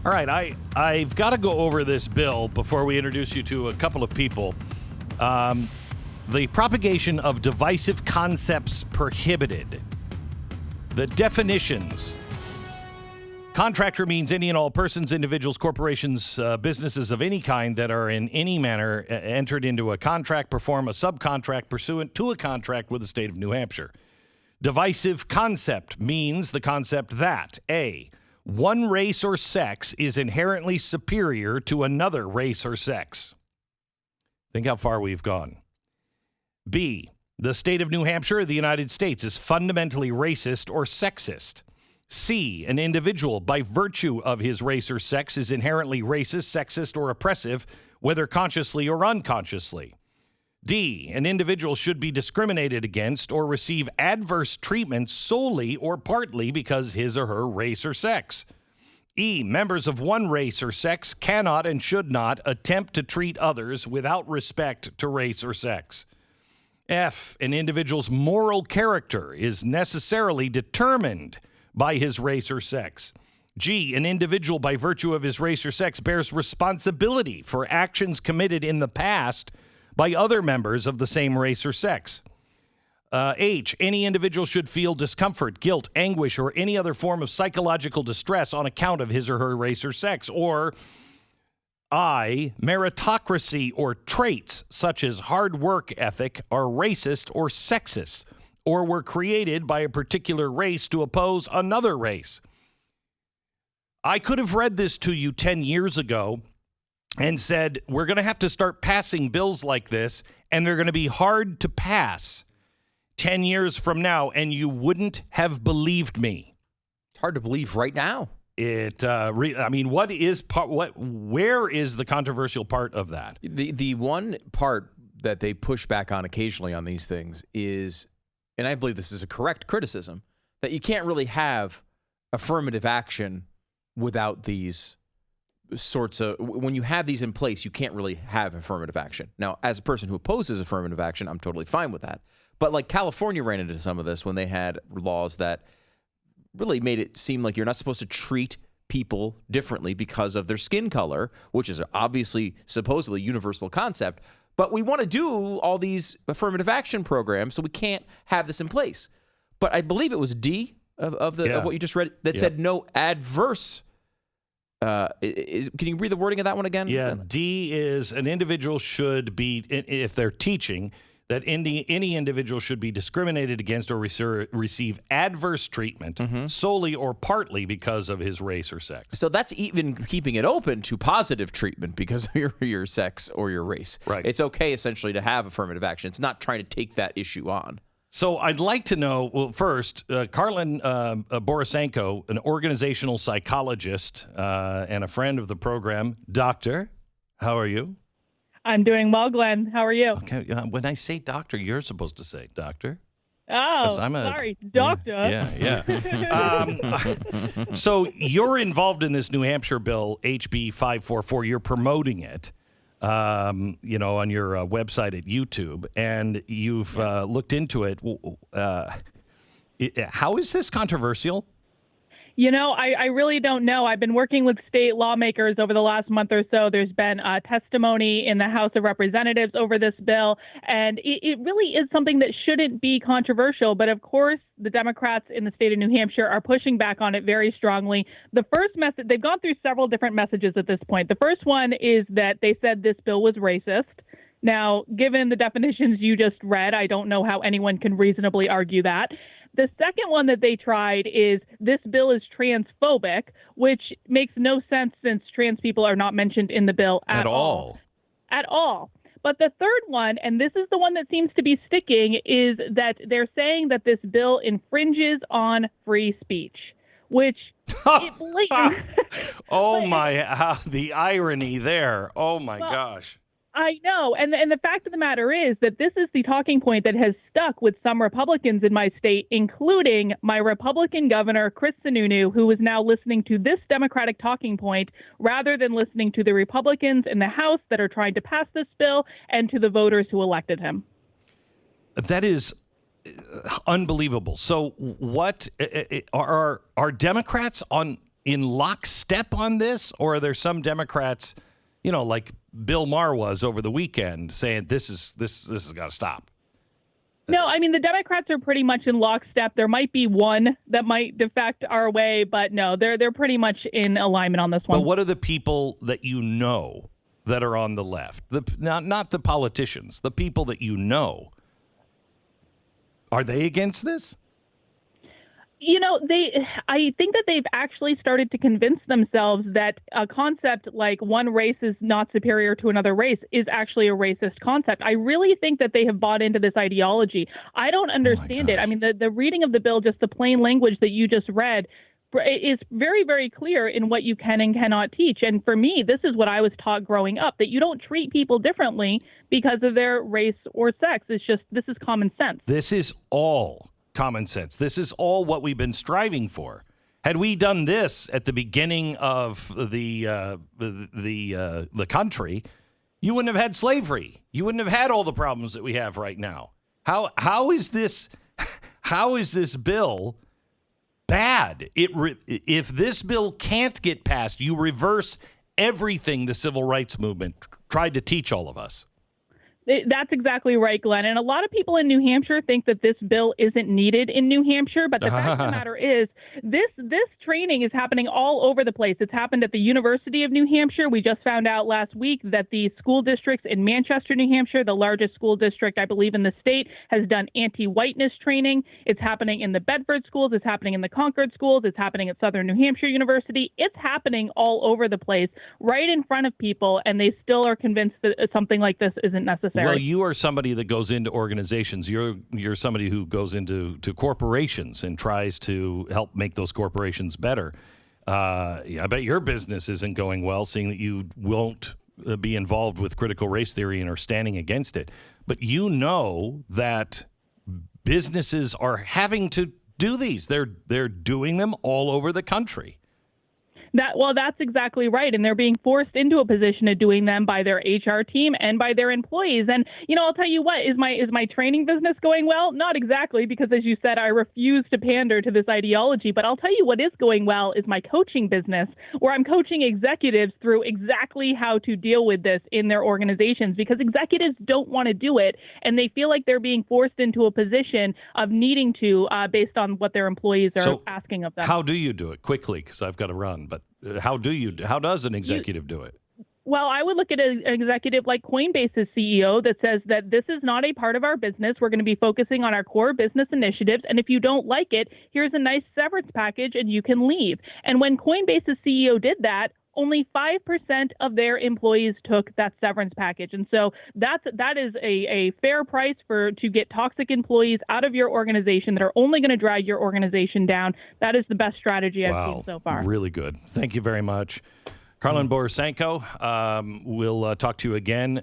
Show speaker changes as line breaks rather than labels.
All right, I've got to go over this bill before we introduce you to a couple of people. The propagation of divisive concepts prohibited. The definitions. Contractor means any and all persons, individuals, corporations, businesses of any kind that are in any manner entered into a contract, perform a subcontract pursuant to a contract with the state of New Hampshire. Divisive concept means the concept that A, one race or sex is inherently superior to another race or sex. Think how far we've gone. B, the state of New Hampshire, the United States, is fundamentally racist or sexist. C, an individual, by virtue of his race or sex, is inherently racist, sexist, or oppressive, whether consciously or unconsciously. D, an individual should be discriminated against or receive adverse treatment solely or partly because his or her race or sex. E, members of one race or sex cannot and should not attempt to treat others without respect to race or sex. F, an individual's moral character is necessarily determined by his race or sex. G, an individual by virtue of his race or sex bears responsibility for actions committed in the past by other members of the same race or sex. H, any individual should feel discomfort, guilt, anguish, or any other form of psychological distress on account of his or her race or sex. Or I, meritocracy or traits such as hard work ethic are racist or sexist, or were created by a particular race to oppose another race. I could have read this to you 10 years ago and said, we're going to have to start passing bills like this, and they're going to be hard to pass 10 years from now, and you wouldn't have believed me.
It's hard to believe right now.
Where is the controversial part of that?
The one part that they push back on occasionally on these things is, and I believe this is a correct criticism, that you can't really have affirmative action without these sorts of, when you have these in place, you can't really have affirmative action. Now, as a person who opposes affirmative action, I'm totally fine with that. But like California ran into some of this when they had laws that really made it seem like you're not supposed to treat people differently because of their skin color, which is obviously supposedly a universal concept. But we want to do all these affirmative action programs, so we can't have this in place. But I believe it was D of what you just read that said no adverse. Can you read the wording of that one again?
Yeah, D is an individual should be, if they're teaching, that any individual should be discriminated against or receive adverse treatment solely or partly because of his race or sex.
So that's even keeping it open to positive treatment because of your sex or your race.
Right.
It's okay, essentially, to have affirmative action. It's not trying to take that issue on.
So I'd like to know, well, first, Karyln Borysenko, an organizational psychologist and a friend of the program. Doctor, how are you?
I'm doing well, Glenn. How are you?
Okay. When I say doctor, you're supposed to say doctor.
Oh, sorry, doctor.
Yeah. So you're involved in this New Hampshire bill, HB 544. You're promoting it, on your website at YouTube, and you've looked into it. How is this controversial?
I really don't know. I've been working with state lawmakers over the last month or so. There's been testimony in the House of Representatives over this bill, and it really is something that shouldn't be controversial. But of course, the Democrats in the state of New Hampshire are pushing back on it very strongly. The first message, they've gone through several different messages at this point. The first one is that they said this bill was racist. Now, given the definitions you just read, I don't know how anyone can reasonably argue that. The second one that they tried is this bill is transphobic, which makes no sense since trans people are not mentioned in the bill at all. At all. But the third one, and this is the one that seems to be sticking, is that they're saying that this bill infringes on free speech, which it blatantly...
the irony there. Oh, my gosh.
I know. And the fact of the matter is that this is the talking point that has stuck with some Republicans in my state, including my Republican governor, Chris Sununu, who is now listening to this Democratic talking point rather than listening to the Republicans in the House that are trying to pass this bill and to the voters who elected him.
That is unbelievable. So what are Democrats on in lockstep on this, or are there some Democrats, like Bill Maher was over the weekend, saying this has got to stop?
No, I mean, the Democrats are pretty much in lockstep. There might be one that might defect our way, but no, they're pretty much in alignment on this one.
But what are the people that you know that are on the left? Not the politicians, the people that you know. Are they against this?
I think that they've actually started to convince themselves that a concept like one race is not superior to another race is actually a racist concept. I really think that they have bought into this ideology. I don't understand it. I mean, the reading of the bill, just the plain language that you just read, is very, very clear in what you can and cannot teach. And for me, this is what I was taught growing up, that you don't treat people differently because of their race or sex. This is common sense.
This is all common sense. This is all what we've been striving for. Had we done this at the beginning of the country, you wouldn't have had slavery. You wouldn't have had all the problems that we have right now. How is this bill bad? If this bill can't get passed, you reverse everything the civil rights movement tried to teach all of us.
That's exactly right, Glenn. And a lot of people in New Hampshire think that this bill isn't needed in New Hampshire. But the fact of the matter is, this training is happening all over the place. It's happened at the University of New Hampshire. We just found out last week that the school districts in Manchester, New Hampshire, the largest school district, I believe, in the state, has done anti-whiteness training. It's happening in the Bedford schools. It's happening in the Concord schools. It's happening at Southern New Hampshire University. It's happening all over the place, right in front of people, and they still are convinced that something like this isn't necessary.
Well, you are somebody that goes into organizations. You're somebody who goes into corporations and tries to help make those corporations better. I bet your business isn't going well, seeing that you won't be involved with critical race theory and are standing against it. But you know that businesses are having to do these. They're doing them all over the country.
That's exactly right. And they're being forced into a position of doing them by their HR team and by their employees. And, I'll tell you what, is my training business going well? Not exactly, because as you said, I refuse to pander to this ideology. But I'll tell you what is going well is my coaching business, where I'm coaching executives through exactly how to deal with this in their organizations, because executives don't want to do it. And they feel like they're being forced into a position of needing to based on what their employees are asking of them.
How do you do it? Quickly, because I've got to run. But how does an executive do it?
Well, I would look at an executive like Coinbase's CEO that says that this is not a part of our business. We're going to be focusing on our core business initiatives. And if you don't like it, here's a nice severance package and you can leave. And when Coinbase's CEO did that, only 5% of their employees took that severance package. And so that is a fair price to get toxic employees out of your organization that are only going to drag your organization down. That is the best strategy I've seen so far.
Really good. Thank you very much. Karyln Borysenko, we'll talk to you again